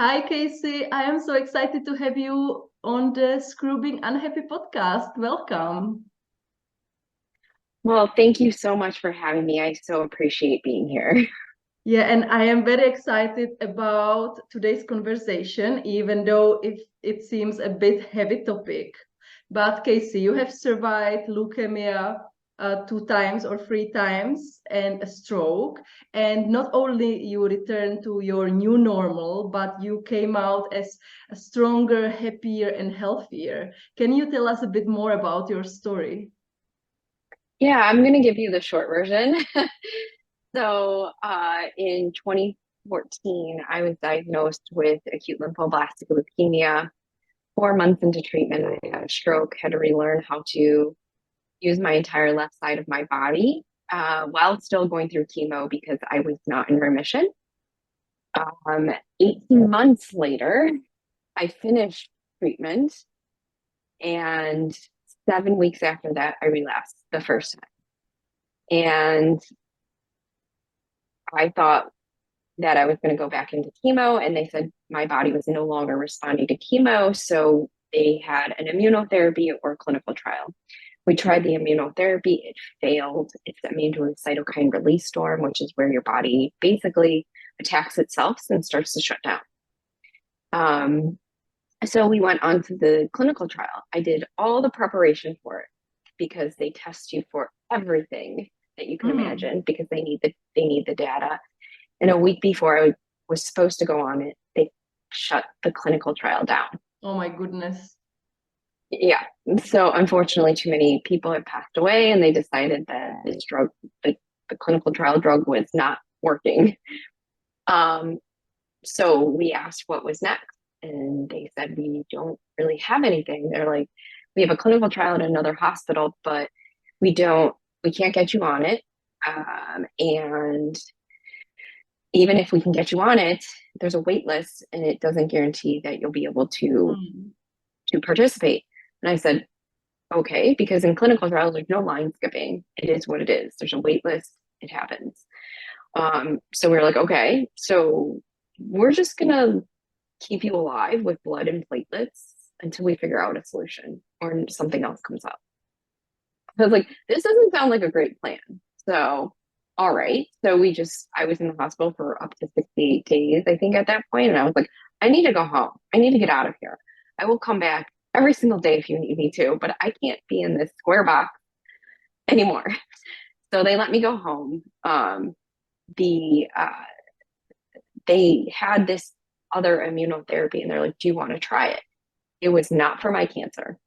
Hi, Casey. I am so excited to have you on the Screw Being Unhappy podcast. Welcome. Well, thank you so much for having me. I so appreciate being here. Yeah, and I am very excited about today's conversation, even though it seems a bit heavy topic. But Casey, you have survived leukemia two times or three times and a stroke. And not only you returned to your new normal, but you came out as a stronger, happier, and healthier. Can you tell us a bit more about your story? Yeah, I'm going to give you the short version. In 2014, I was diagnosed with acute lymphoblastic leukemia. 4 months into treatment, I had a stroke, had to relearn how to use my entire left side of my body while still going through chemo because I was not in remission. Um, 18 months later, I finished treatment, and 7 weeks after that, I relapsed the first time. And I thought that I was going to go back into chemo, and they said my body was no longer responding to chemo. So they had an immunotherapy or clinical trial. We tried the immunotherapy, it failed. It sent me into a cytokine release storm, which is where your body basically attacks itself and starts to shut down. Um, so we went on to the clinical trial. I did all the preparation for it because they test you for everything that you can Mm. imagine because they need the data. And a week before was supposed to go on it, they shut the clinical trial down. Oh my goodness. Yeah. So unfortunately, too many people had passed away, and they decided that this drug, the clinical trial drug, was not working. Um, so we asked what was next, and they said we don't really have anything. They're like, we have a clinical trial at another hospital, but we don't, we can't get you on it. And even if we can get you on it, there's a wait list, and it doesn't guarantee that you'll be able Mm. to participate. And I said, okay, because in clinical trials, there's no line skipping. It is what it is. There's a wait list. It happens. So we are like, okay, so we're just gonna keep you alive with blood and platelets until we figure out a solution or something else comes up. I was like, this doesn't sound like a great plan. So, all right. So I was in the hospital for up to 68 days, I think, at that point. And I was like, I need to go home. I need to get out of here. I will come back every single day if you need me to, but I can't be in this square box anymore. So they let me go home. The They had this other immunotherapy, and they're like, do you want to try it? It was not for my cancer.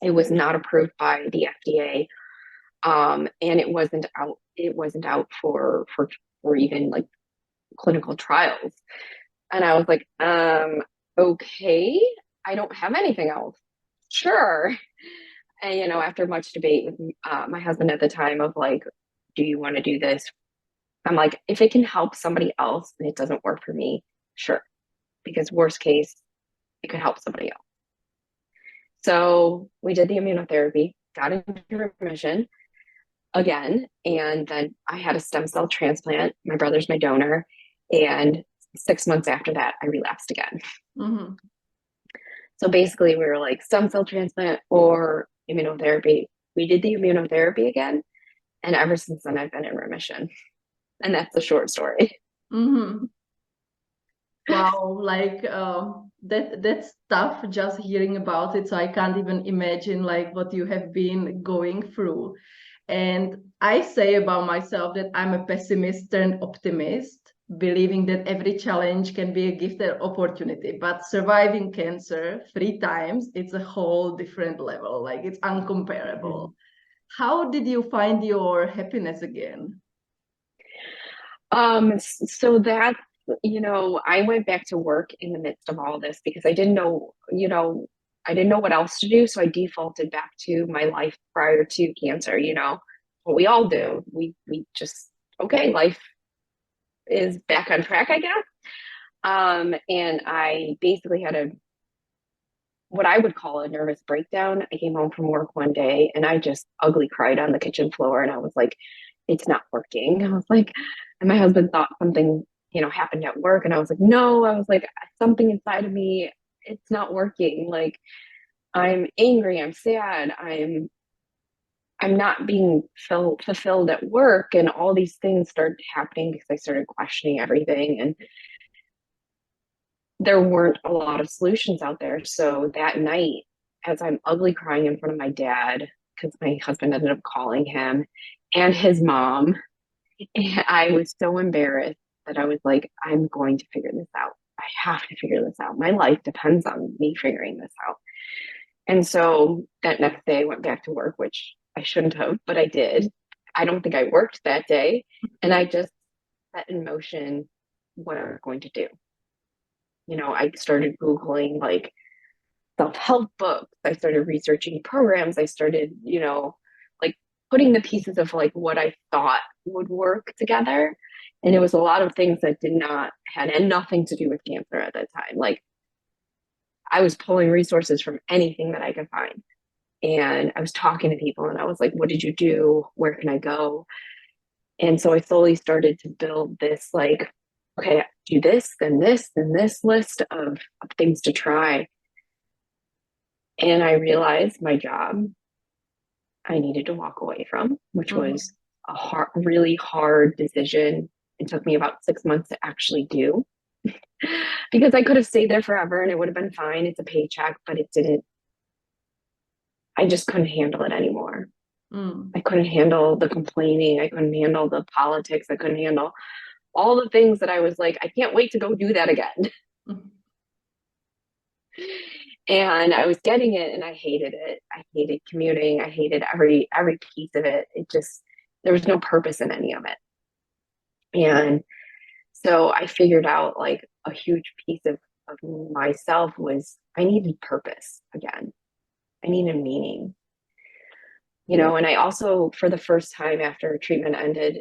It was not approved by the FDA, and it wasn't out for even like clinical trials. And I was like, okay, I don't have anything else. Sure. And after much debate with my husband at the time of like, do you want to do this? I'm like, if it can help somebody else and it doesn't work for me, sure. Because worst case, it could help somebody else. So we did the immunotherapy, got into remission again, and then I had a stem cell transplant. My brother's my donor, and 6 months after that, I relapsed again. Mhm. So basically, we were like stem cell transplant or immunotherapy. We did the immunotherapy again, and ever since then, I've been in remission. And that's the short story. Mhm. Wow, that's tough just hearing about it. So I can't even imagine like what you have been going through. And I say about myself that I'm a pessimist turned optimist, believing that every challenge can be a gift or opportunity. But surviving cancer three times, it's a whole different level. Like it's uncomparable. How did you find your happiness again? So that, I went back to work in the midst of all this because I didn't know what else to do. So I defaulted back to my life prior to cancer, what we all do. We just, okay, life is back on track, I guess. And I basically had what I would call a nervous breakdown. I came home from work one day and I just ugly cried on the kitchen floor, and I was like, it's not working. I was like, and my husband thought something happened at work. And I was like, no, I was like, something inside of me, it's not working. Like, I'm angry, I'm sad, I'm not being fulfilled at work. And all these things started happening because I started questioning everything. And there weren't a lot of solutions out there. So that night, as I'm ugly crying in front of my dad, because my husband ended up calling him and his mom, and I was so embarrassed that I was like, I'm going to figure this out. I have to figure this out. My life depends on me figuring this out. And so that next day I went back to work, which I shouldn't have, but I did. I don't think I worked that day. And I just set in motion what I'm going to do. I started Googling like self-help books. I started researching programs. I started, like putting the pieces of like what I thought would work together. And it was a lot of things that had nothing to do with cancer at that time. Like I was pulling resources from anything that I could find. And I was talking to people and I was like, what did you do? Where can I go? And so I slowly started to build this like, okay, do this, then this list of things to try. And I realized my job I needed to walk away from, which was a really hard decision. It took me about 6 months to actually do because I could have stayed there forever and it would have been fine. It's a paycheck, but it didn't, I just couldn't handle it anymore. I couldn't handle the complaining. I couldn't handle the politics. I couldn't handle all the things that I was like, I can't wait to go do that again. And I was getting it and I hated it. I hated commuting. I hated every piece of it. It just there was no purpose in any of it. And so I figured out like a huge piece of myself was I needed purpose again. I needed meaning. And I also for the first time after treatment ended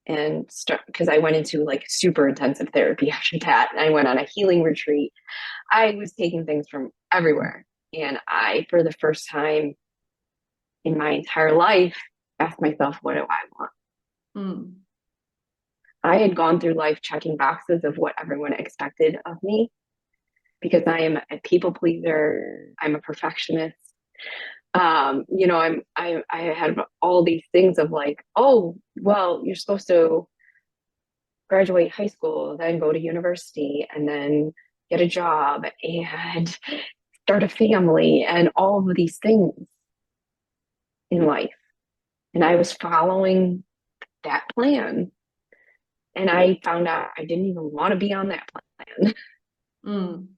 and because I went into like super intensive therapy after that. And I went on a healing retreat. I was taking things from everywhere. And I, for the first time in my entire life, asked myself, what do I want? Mm. I had gone through life checking boxes of what everyone expected of me because I am a people pleaser. I'm a perfectionist. I had all these things of like, oh, well, you're supposed to graduate high school, then go to university, and then get a job and start a family and all of these things in life. And I was following that plan. And I found out I didn't even want to be on that plan.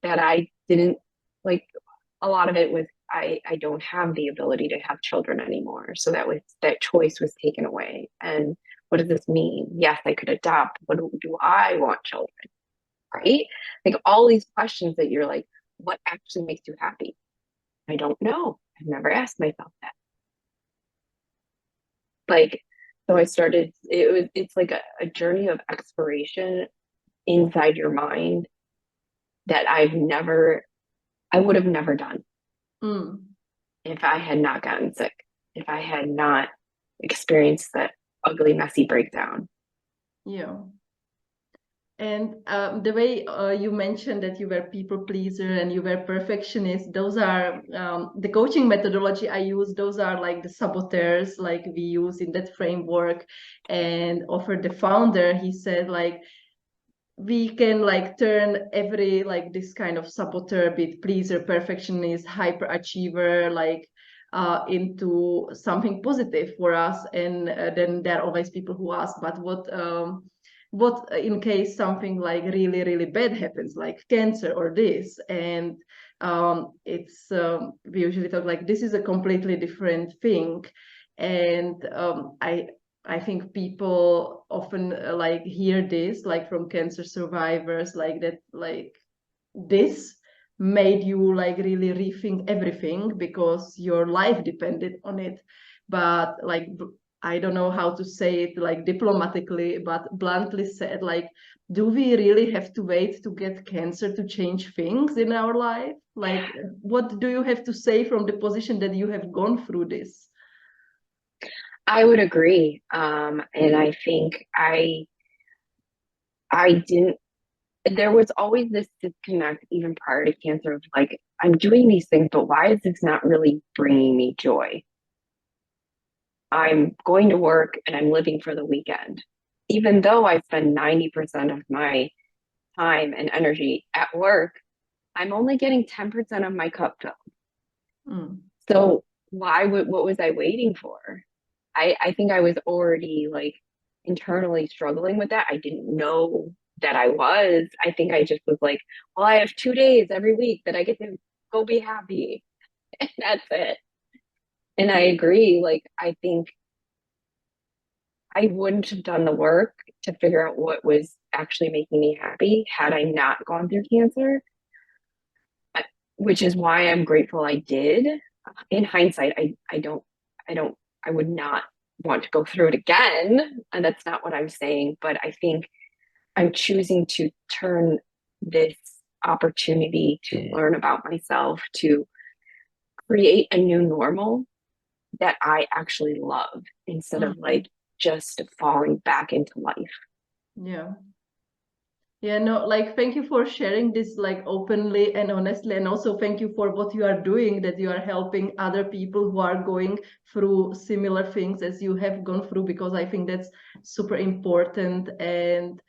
That I didn't like a lot of it was I don't have the ability to have children anymore. So that choice was taken away. And what does this mean? Yes, I could adopt. But do I want children? Right? Like all these questions that you're like, what actually makes you happy? I don't know. I've never asked myself that. Like, so I started, it's like a journey of exploration inside your mind that I would have never done if I had not gotten sick, if I had not experienced that ugly, messy breakdown. Yeah. And the way you mentioned that you were people pleaser and you were perfectionist, those are the coaching methodology I use. Those are like the saboteurs, like we use in that framework. And Offer, the founder, he said like we can like turn every like this kind of saboteur, be it pleaser, perfectionist, hyperachiever, like into something positive for us. And then there are always people who ask, but what in case something like really really bad happens, like cancer or this? And it's we usually talk like this is a completely different thing. And I think people often like hear this like from cancer survivors, like that, like this made you like really rethink everything because your life depended on it. But like I don't know how to say it like diplomatically, but bluntly said, like, do we really have to wait to get cancer to change things in our life? Like, what do you have to say from the position that you have gone through this? I would agree. And I think there was always this disconnect even prior to cancer of like, I'm doing these things, but why is this not really bringing me joy? I'm going to work and I'm living for the weekend. Even though I spend 90% of my time and energy at work, I'm only getting 10% of my cup filled. Mm. So what was I waiting for? I think I was already like internally struggling with that. I didn't know that I was. I think I just was like, well, I have 2 days every week that I get to go be happy. And that's it. And I agree. Like, I think I wouldn't have done the work to figure out what was actually making me happy had I not gone through cancer, which is why I'm grateful I did. In hindsight, I don't, I would not want to go through it again. And that's not what I'm saying, but I think I'm choosing to turn this opportunity to learn about myself, to create a new normal that I actually love instead of like just falling back into life. Yeah. Yeah, no, like thank you for sharing this like openly and honestly, and also thank you for what you are doing, that you are helping other people who are going through similar things as you have gone through, because I think that's super important. And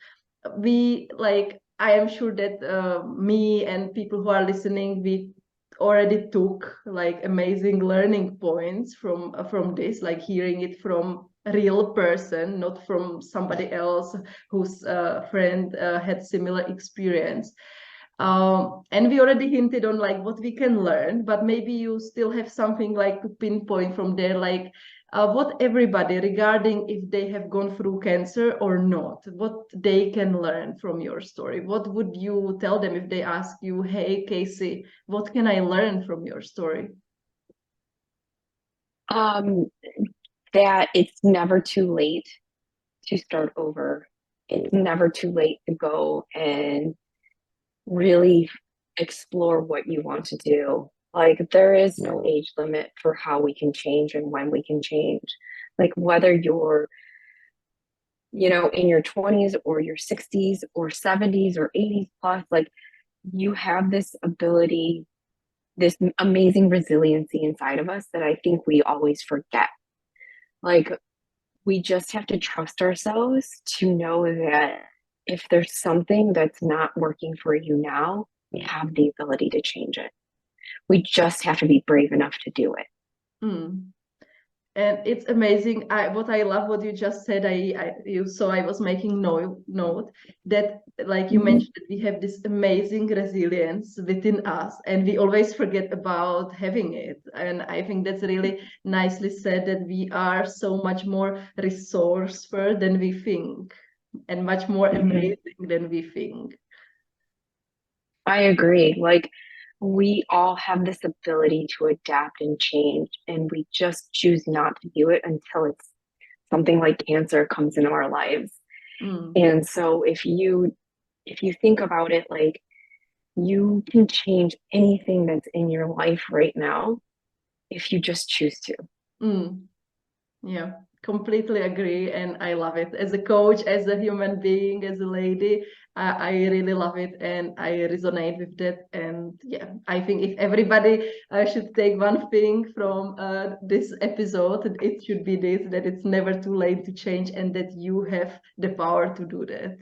we like, I am sure that me and people who are listening, we already took like amazing learning points from this, like hearing it from a real person, not from somebody else whose friend had similar experience. And we already hinted on like what we can learn, but maybe you still have something like to pinpoint from there, like what everybody, regarding if they have gone through cancer or not, what they can learn from your story. What would you tell them if they ask you, hey, Casey, what can I learn from your story? Um, that it's never too late to start over. It's never too late to go and really explore what you want to do. Like, there is no age limit for how we can change and when we can change. Like, whether you're, in your 20s or your 60s or 70s or 80s plus, like, you have this ability, this amazing resiliency inside of us that I think we always forget. Like, we just have to trust ourselves to know that if there's something that's not working for you now, we have the ability to change it. We just have to be brave enough to do it. Mm. And it's amazing. What I love what you just said. I was making note that, like you Mhm. mentioned, that we have this amazing resilience within us, and we always forget about having it. And I think that's really nicely said, that we are so much more resourceful than we think, and much more Mhm. amazing than we think. I agree. Like, we all have this ability to adapt and change, and we just choose not to do it until it's something like cancer comes into our lives. Mm, And so if you think about it, like, you can change anything that's in your life right now if you just choose to. mm. Yeah, completely agree. And I love it. As a coach, as a human being, as a lady, I really love it and I resonate with that. And yeah, I think if everybody should take one thing from this episode, it should be this, that it's never too late to change and that you have the power to do that.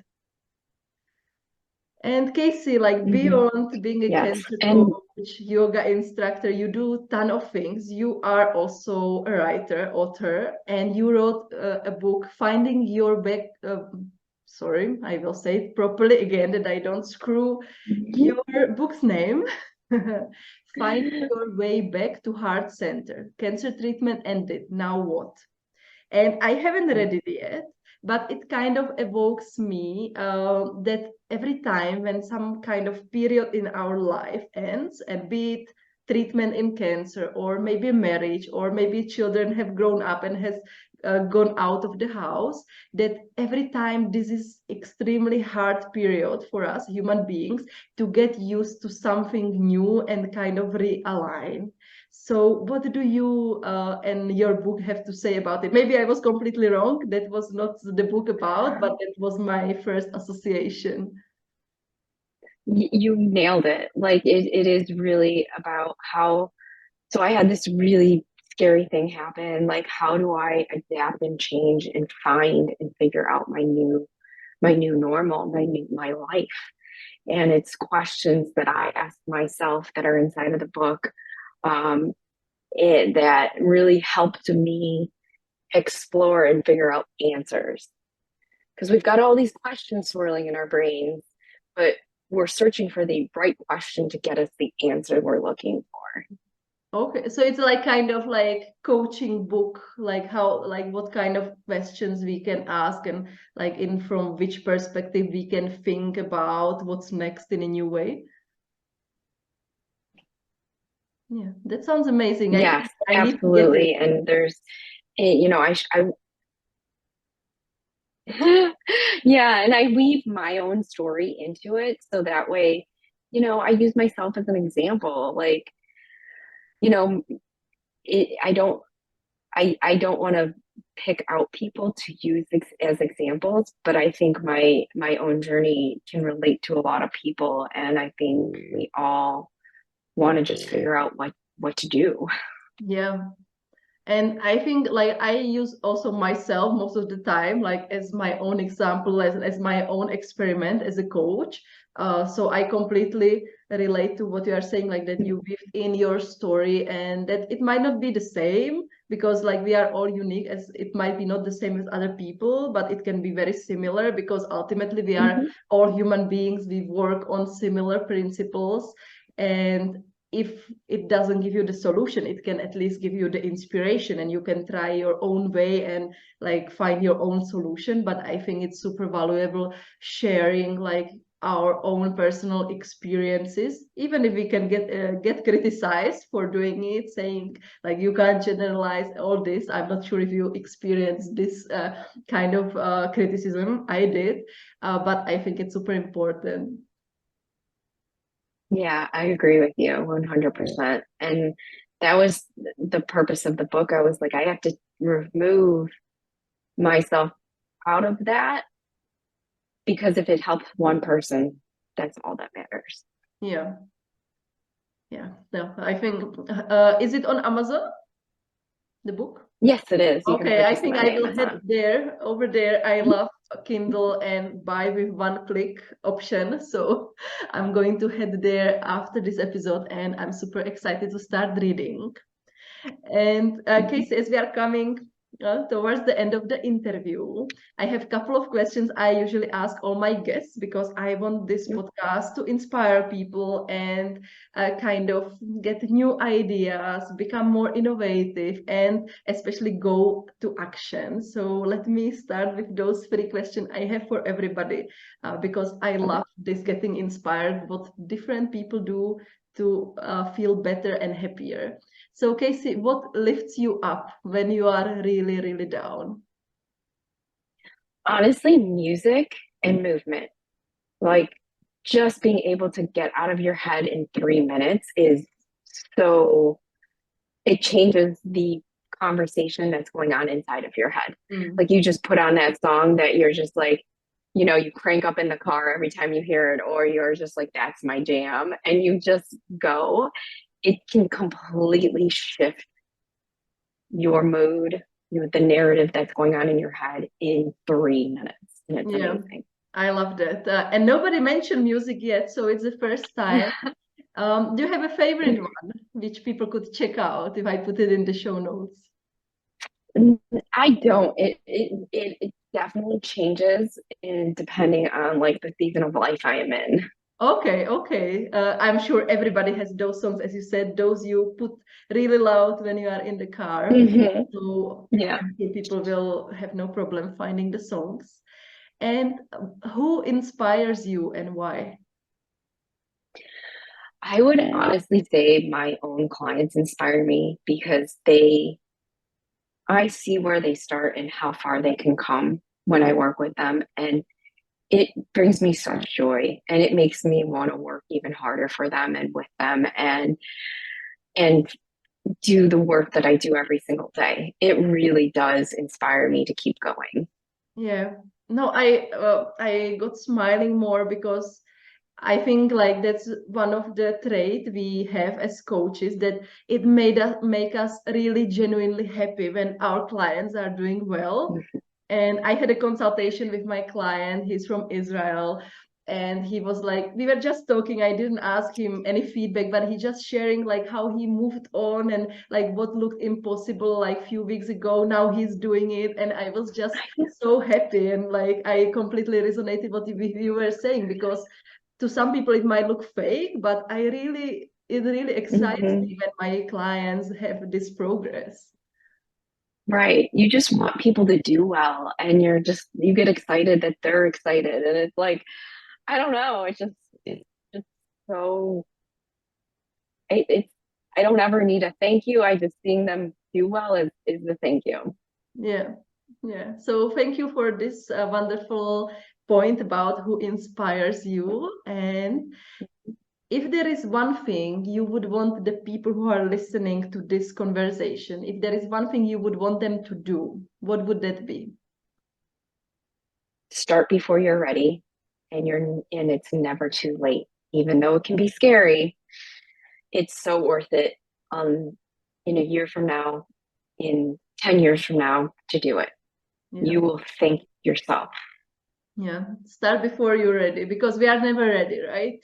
And Casey, like Mhm. beyond being a Yes. cancer And coach, yoga instructor, you do ton of things. You are also a writer, author, and you wrote a book, Finding Your Back. Sorry, I will say it properly again, that I don't screw your book's name. Finding Your Way Back to Heart Center. Cancer treatment ended. Now what? And I haven't read it yet, but it kind of evokes me that every time when some kind of period in our life ends, and be it treatment in cancer, or maybe marriage, or maybe children have grown up and has gone out of the house, that every time this is extremely hard period for us human beings to get used to something new and kind of realign. So what do you and your book have to say about it? Maybe I was completely wrong. That was not the book about, but that was my first association. You nailed it. Like it is really about how, so I had this really scary thing happen. Like, how do I adapt and change and find and figure out my new normal, my life? And it's questions that I ask myself that are inside of the book, um, that really helped me explore and figure out answers. Because we've got all these questions swirling in our brains, but we're searching for the right question to get us the answer we're looking for. Okay, so it's like kind of like coaching book, like how, like what kind of questions we can ask and like in from which perspective we can think about what's next in a new way. Yeah, that sounds amazing. I Yes, think I need to get it. absolutely. And there's, you know, yeah, and I weave my own story into it so that way, I use myself as an example. Like, you know, I don't I don't want to pick out people to use as examples, but I think my own journey can relate to a lot of people, and I think we all want to just figure out what to do. Yeah. And I think like I use also myself most of the time, like as my own example, as my own experiment as a coach. So I completely relate to what you are saying, like that you weave in your story and that it might not be the same because like we are all unique as it might be not the same as other people, but it can be very similar because ultimately we are Mhm. all human beings. We work on similar principles. And if it doesn't give you the solution, it can at least give you the inspiration and you can try your own way and like find your own solution. But I think it's super valuable sharing like our own personal experiences, even if we can get criticized for doing it, saying like you can't generalize all this. I'm not sure if you experienced this kind of criticism. I did, but I think it's super important. Yeah, I agree with you 100%. And that was the purpose of the book. I was like, I have to remove myself out of that because if it helps one person, that's all that matters. Yeah. Yeah, no, I think is it on Amazon, the book? Yes, it is. You can Okay, I purchase it think on I will head Amazon. there. Over there, I love Kindle and buy with one click option. So I'm going to head there after this episode, and I'm super excited to start reading. And Casey, as we are coming towards the end of the interview, I have a couple of questions I usually ask all my guests because I want this podcast to inspire people and kind of get new ideas, become more innovative, and especially go to action. So let me start with those three questions I have for everybody because I love this getting inspired what different people do to feel better and happier. So, Casey, what lifts you up when you are really, really down? Honestly, music and movement, like just being able to get out of your head in 3 minutes is so, it changes the conversation that's going on inside of your head. Mm. Like you just put on that song that you're just like, you crank up in the car every time you hear it, or you're just like, that's my jam, and you just go. It can completely shift your mood, the narrative that's going on in your head in 3 minutes. And it's Yeah, amazing. I love that. And nobody mentioned music yet, so it's the first time. Do you have a favorite one which people could check out if I put it in the show notes? I don't. It definitely changes in depending on like the season of life I am in. Okay, okay. I'm sure everybody has those songs, as you said, those you put really loud when you are in the car. Hmm. So Yeah. I'm sure people will have no problem finding the songs. And who inspires you and why? I would honestly say my own clients inspire me because I see where they start and how far they can come when I work with them. And it brings me such joy and it makes me want to work even harder for them and with them and do the work that I do every single day. It really does inspire me to keep going. Yeah. No, I got smiling more because I think like that's one of the trait we have as coaches, that it made us make us really genuinely happy when our clients are doing well. And I had a consultation with my client. He's from Israel. And he was like, we were just talking. I didn't ask him any feedback, but he just sharing like how he moved on and like what looked impossible like few weeks ago. Now he's doing it. And I was just so happy. And like I completely resonated what you were saying, because to some people it might look fake, but it really excites Hmm. me when my clients have this progress. Right. You just want people to do well, and you get excited that they're excited. And it's like, I don't know, it's just so, it's, I don't ever need a thank you. I just seeing them do well is the thank you. Yeah, yeah. So thank you for this wonderful point about who inspires you. And if there is one thing you would want the people who are listening to this conversation, if there is one thing you would want them to do, what would that be? Start before you're ready, and it's never too late. Even though it can be scary, it's so worth it. In a year from now, in 10 years from now, to do it. Yeah, You will thank yourself. yeah. Start before you're ready, because we are never ready, right?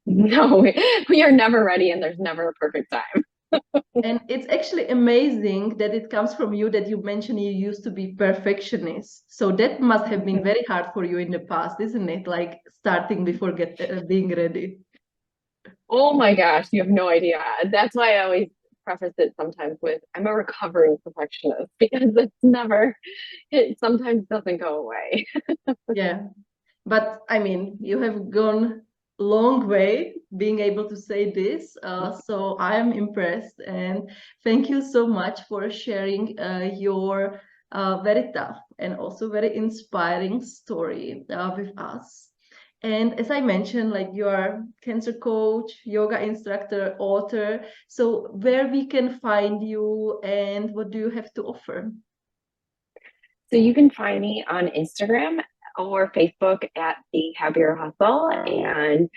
No, we are never ready, and there's never a perfect time. And it's actually amazing that it comes from you, that you mentioned you used to be perfectionist. So that must have been very hard for you in the past, isn't it? Like starting before being ready. Oh my gosh, you have no idea. That's why I always preface it sometimes with, I'm a recovering perfectionist, because it sometimes doesn't go away. Yeah. But I mean, you have gone long way being able to say this. So I am impressed, and thank you so much for sharing your very tough and also very inspiring story with us. And as I mentioned, like you are cancer coach, yoga instructor, author. So where we can find you and what do you have to offer? So you can find me on Instagram or Facebook at the Happier Hustle. And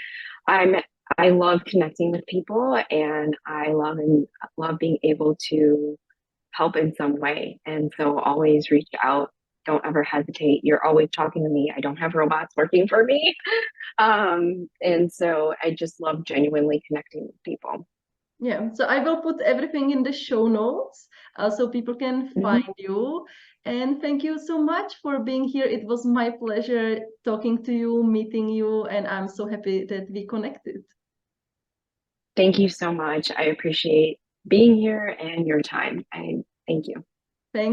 I'm I love connecting with people, and I love being able to help in some way. And so always reach out. Don't ever hesitate. You're always talking to me. I don't have robots working for me. And so I just love genuinely connecting with people. Yeah, so I will put everything in the show notes so people can Mhm. find you. And thank you so much for being here. It was my pleasure talking to you, meeting you, and I'm so happy that we connected. Thank you so much. I appreciate being here and your time. I thank you. Thank